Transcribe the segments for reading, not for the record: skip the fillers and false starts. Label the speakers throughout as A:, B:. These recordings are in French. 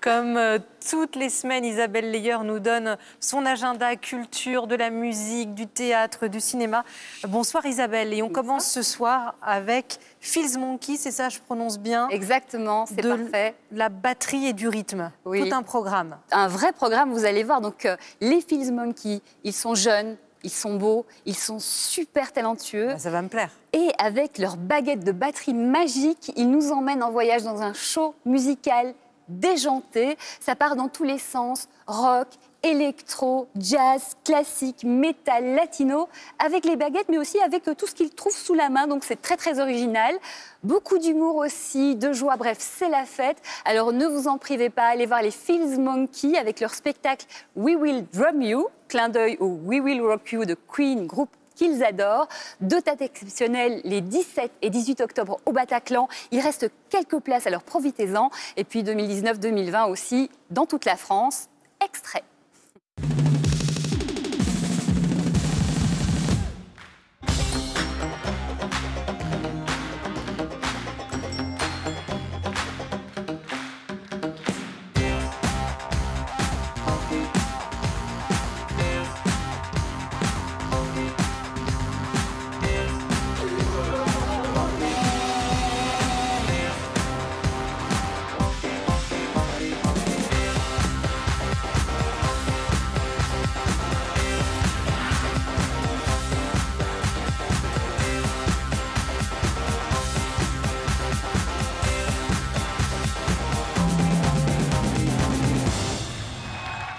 A: Comme toutes les semaines, Isabelle Leyer nous donne son agenda culture, de la musique, du théâtre, du cinéma. Bonsoir Isabelle, et on commence ce soir avec Feels Monkey, c'est ça, je prononce bien?
B: Exactement, c'est parfait.
A: La batterie et du rythme,
B: oui.
A: Tout un programme.
B: Un vrai programme, vous allez voir. Donc, les Feels Monkey, ils sont jeunes, ils sont beaux, ils sont super talentueux.
A: Ça va me plaire.
B: Et avec leur baguette de batterie magique, ils nous emmènent en voyage dans un show musical déjanté. Ça part dans tous les sens, rock, électro, jazz, classique, métal, latino, avec les baguettes, mais aussi avec tout ce qu'ils trouvent sous la main. Donc c'est très très original. Beaucoup d'humour aussi, de joie, bref, c'est la fête. Alors ne vous en privez pas, allez voir les Feels Monkey avec leur spectacle We Will Drum You, clin d'œil au We Will Rock You de Queen, groupe qu'ils adorent. Deux dates exceptionnelles les 17 et 18 octobre au Bataclan. Il reste quelques places, alors profitez-en. Et puis 2019-2020 aussi, dans toute la France. Extrait.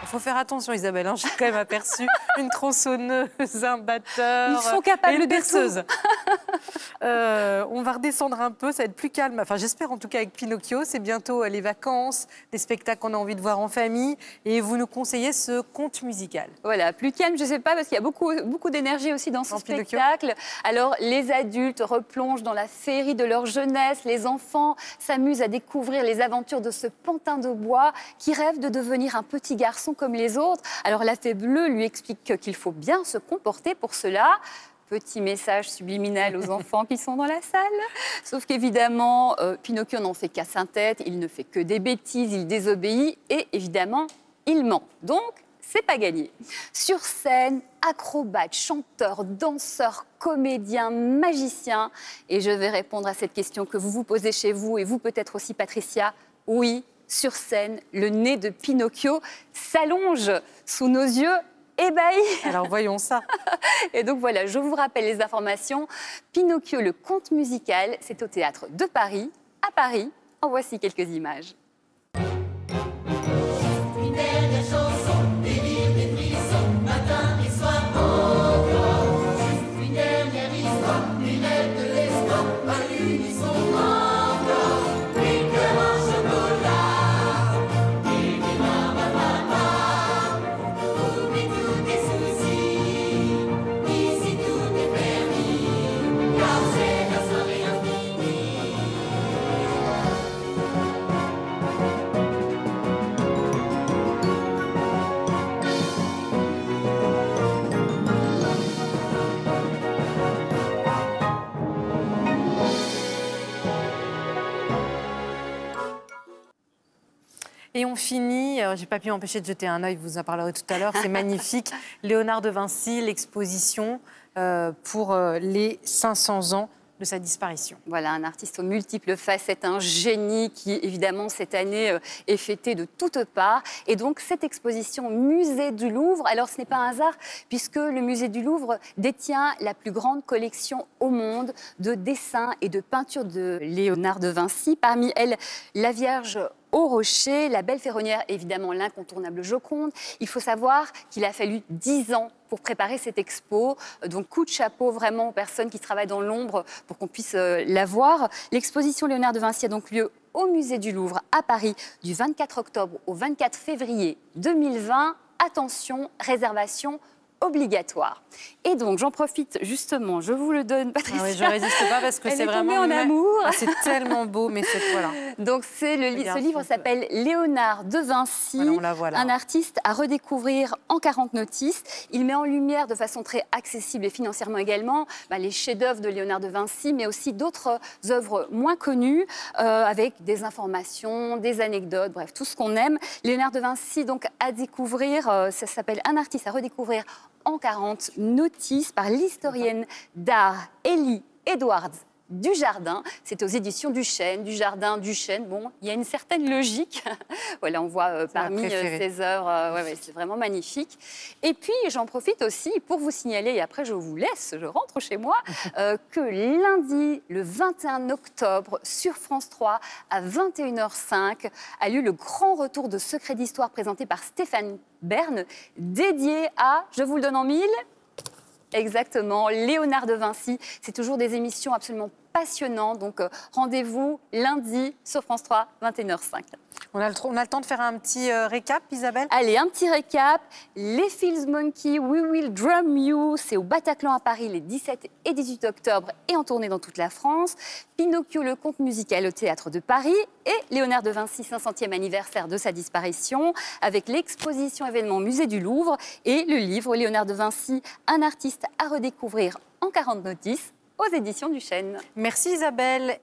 A: Il faut faire attention Isabelle, j'ai quand même aperçu une tronçonneuse, un batteur,
B: ils sont capables
A: et une
B: de
A: perceuse. On va redescendre un peu, ça va être plus calme. Enfin, j'espère en tout cas avec Pinocchio. C'est bientôt les vacances, des spectacles qu'on a envie de voir en famille. Et vous nous conseillez ce conte musical.
B: Voilà, plus calme, je ne sais pas, parce qu'il y a beaucoup d'énergie aussi dans ce spectacle. Alors, les adultes replongent dans la féerie de leur jeunesse. Les enfants s'amusent à découvrir les aventures de ce pantin de bois qui rêve de devenir un petit garçon comme les autres. Alors, la fée bleue lui explique qu'il faut bien se comporter pour cela. Petit message subliminal aux enfants qui sont dans la salle. Sauf qu'évidemment, Pinocchio n'en fait qu'à sa tête, il ne fait que des bêtises, il désobéit et évidemment, il ment. Donc, c'est pas gagné. Sur scène, acrobates, chanteurs, danseurs, comédiens, magiciens. Et je vais répondre à cette question que vous vous posez chez vous et vous peut-être aussi, Patricia. Oui, sur scène, le nez de Pinocchio s'allonge sous nos yeux ébahis.
A: Alors voyons ça.
B: Et donc voilà, je vous rappelle les informations. Pinocchio, le conte musical, c'est au Théâtre de Paris, à Paris. En voici quelques images.
C: Une dernière chanson, délire des frissons, matin et soir encore. Juste une dernière histoire, une aide de l'espoir, à l'unisson encore. Les cœurs en chocolat, et des papa. Oublie tous tes soucis, ici tout est permis, car c'est la soirée infinie.
A: Et on finit, j'ai pas pu m'empêcher de jeter un œil, vous en parlerez tout à l'heure, c'est magnifique. Léonard de Vinci, l'exposition pour les 500 ans de sa disparition.
B: Voilà, un artiste aux multiples facettes, un génie qui, évidemment, cette année est fêté de toutes parts. Et donc, cette exposition Musée du Louvre, alors ce n'est pas un hasard, puisque le Musée du Louvre détient la plus grande collection au monde de dessins et de peintures de Léonard de Vinci. Parmi elles, la Vierge au rocher, la belle ferronnière, évidemment l'incontournable Joconde. Il faut savoir qu'il a fallu 10 ans pour préparer cette expo. Donc, coup de chapeau vraiment aux personnes qui travaillent dans l'ombre pour qu'on puisse la voir. L'exposition Léonard de Vinci a donc lieu au Musée du Louvre à Paris du 24 octobre au 24 février 2020. Attention, réservation obligatoire. Et donc, j'en profite justement, je vous le donne, Patricia.
A: Ah oui, je résiste pas parce que
B: Elle
A: c'est
B: est tombée
A: vraiment...
B: en amour.
A: Ah, c'est tellement beau, mais cette fois-là.
B: Donc, ce livre s'appelle Léonard de Vinci,
A: Voilà, on la voit là.
B: un artiste à redécouvrir en 40 notices. Il met en lumière de façon très accessible et financièrement également les chefs-d'œuvre de Léonard de Vinci, mais aussi d'autres œuvres moins connues, avec des informations, des anecdotes, bref, tout ce qu'on aime. Léonard de Vinci, donc, à découvrir, ça s'appelle Un artiste à redécouvrir en 40 notices par l'historienne d'art Ellie Edwards Dujardin. C'est aux éditions du Chêne, Dujardin, Duchesne. Bon, il y a une certaine logique. Voilà, on voit parmi ces œuvres, c'est vraiment magnifique. Et puis, j'en profite aussi pour vous signaler, et après je vous laisse, je rentre chez moi, que lundi, le 21 octobre, sur France 3, à 21h05, a lieu le grand retour de Secrets d'Histoire présenté par Stéphane Bern, dédié à, je vous le donne en mille, exactement, Léonard de Vinci. C'est toujours des émissions absolument passionnantes. Donc, rendez-vous lundi sur France 3, 21h05.
A: On a le temps de faire un petit récap, Isabelle?
B: Allez, un petit récap. Les Fils Monkey, We Will Drum You, c'est au Bataclan à Paris les 17 et 18 octobre et en tournée dans toute la France. Pinocchio, le conte musical au Théâtre de Paris. Et Léonard de Vinci, 500e anniversaire de sa disparition, avec l'exposition événement Musée du Louvre et le livre Léonard de Vinci, un artiste à redécouvrir en 40 notices, aux éditions du Chêne.
A: Merci Isabelle.